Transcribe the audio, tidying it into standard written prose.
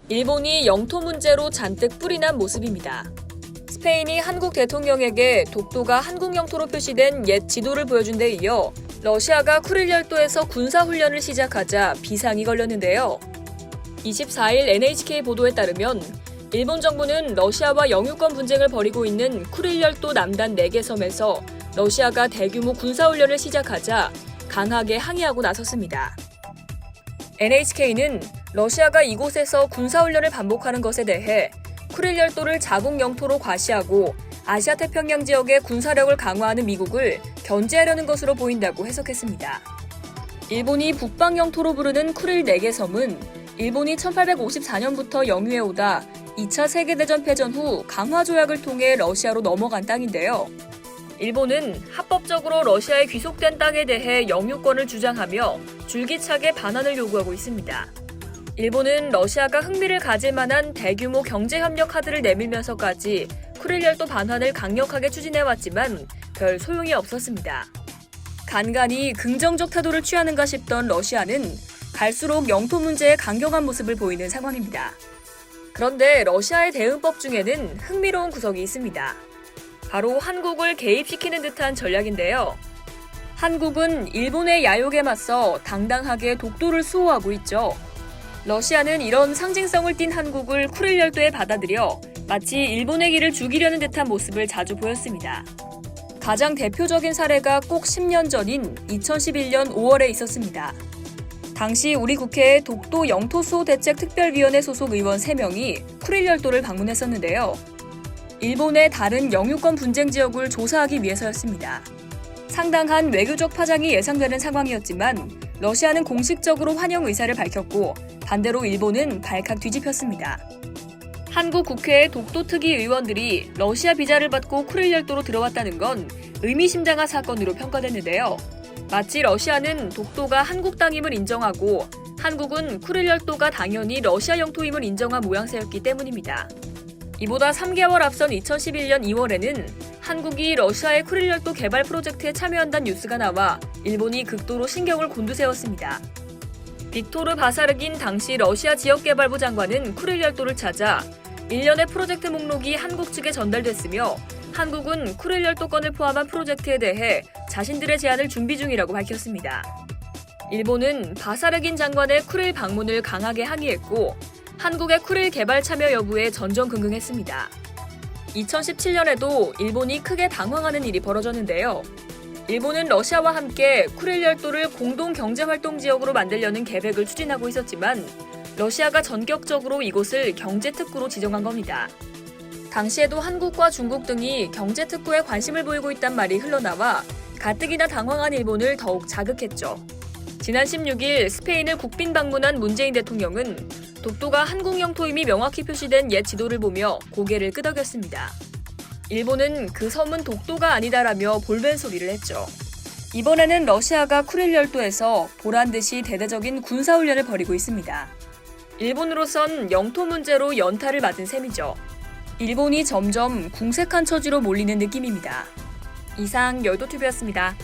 일본이 영토 문제로 잔뜩 뿔이 난 모습입니다. 스페인이 한국 대통령에게 독도가 한국 영토로 표시된 옛 지도를 보여준 데 이어 러시아가 쿠릴 열도에서 군사훈련을 시작하자 비상이 걸렸는데요. 24일 NHK 보도에 따르면 일본 정부는 러시아와 영유권 분쟁을 벌이고 있는 쿠릴 열도 남단 4개 섬에서 러시아가 대규모 군사훈련을 시작하자 강하게 항의하고 나섰습니다. NHK는 러시아가 이곳에서 군사훈련을 반복하는 것에 대해 쿠릴 열도를 자국 영토로 과시하고 아시아태평양 지역의 군사력을 강화하는 미국을 견제하려는 것으로 보인다고 해석했습니다. 일본이 북방 영토로 부르는 쿠릴 4개 섬은 일본이 1854년부터 영유해오다 2차 세계대전 패전 후 강화 조약을 통해 러시아로 넘어간 땅인데요. 일본은 합법적으로 협력에 귀속된 땅에 대해 영유권을 주장하며 줄기차게 반환을 요구하고 있습니다. 일본은 러시아가 흥미를 가질 만한 대규모 경제협력 카드를 내밀면서까지 쿠릴 열도 반환을 강력하게 추진해왔지만 별 소용이 없었습니다. 간간히 긍정적 태도를 취하는가 싶던 러시아는 갈수록 영토 문제에 강경한 모습을 보이는 상황입니다. 그런데 러시아의 대응법 중에는 흥미로운 구석이 있습니다. 바로 한국을 개입시키는 듯한 전략인데요. 한국은 일본의 야욕에 맞서 당당하게 독도를 수호하고 있죠. 러시아는 이런 상징성을 띤 한국을 쿠릴 열도에 받아들여 마치 일본의 길을 죽이려는 듯한 모습을 자주 보였습니다. 가장 대표적인 사례가 꼭 10년 전인 2011년 5월에 있었습니다. 당시 우리 국회의 독도 영토수호대책특별위원회 소속 의원 3명이 쿠릴 열도를 방문했었는데요. 일본의 다른 영유권 분쟁 지역을 조사하기 위해서였습니다. 상당한 외교적 파장이 예상되는 상황이었지만 러시아는 공식적으로 환영 의사를 밝혔고 반대로 일본은 발칵 뒤집혔습니다. 한국 국회의 독도특위 의원들이 러시아 비자를 받고 쿠릴 열도로 들어왔다는 건 의미심장한 사건으로 평가됐는데요. 마치 러시아는 독도가 한국 땅임을 인정하고 한국은 쿠릴 열도가 당연히 러시아 영토임을 인정한 모양새였기 때문입니다. 이보다 3개월 앞선 2011년 2월에는 한국이 러시아의 쿠릴 열도 개발 프로젝트에 참여한다는 뉴스가 나와 일본이 극도로 신경을 곤두세웠습니다. 빅토르 바사르긴 당시 러시아 지역개발부 장관은 쿠릴 열도를 찾아 일련의 프로젝트 목록이 한국 측에 전달됐으며 한국은 쿠릴 열도권을 포함한 프로젝트에 대해 자신들의 제안을 준비 중이라고 밝혔습니다. 일본은 바사르긴 장관의 쿠릴 방문을 강하게 항의했고 한국의 쿠릴 개발 참여 여부에 전전긍긍했습니다. 2017년에도 일본이 크게 당황하는 일이 벌어졌는데요. 일본은 러시아와 함께 쿠릴 열도를 공동 경제활동 지역으로 만들려는 계획을 추진하고 있었지만 러시아가 전격적으로 이곳을 경제특구로 지정한 겁니다. 당시에도 한국과 중국 등이 경제특구에 관심을 보이고 있단 말이 흘러나와 가뜩이나 당황한 일본을 더욱 자극했죠. 지난 16일 스페인을 국빈 방문한 문재인 대통령은 독도가 한국 영토임이 명확히 표시된 옛 지도를 보며 고개를 끄덕였습니다. 일본은 그 섬은 독도가 아니다라며 볼멘 소리를 했죠. 이번에는 러시아가 쿠릴 열도에서 보란듯이 대대적인 군사훈련을 벌이고 있습니다. 일본으로선 영토 문제로 연타를 맞은 셈이죠. 일본이 점점 궁색한 처지로 몰리는 느낌입니다. 이상 열도TV였습니다.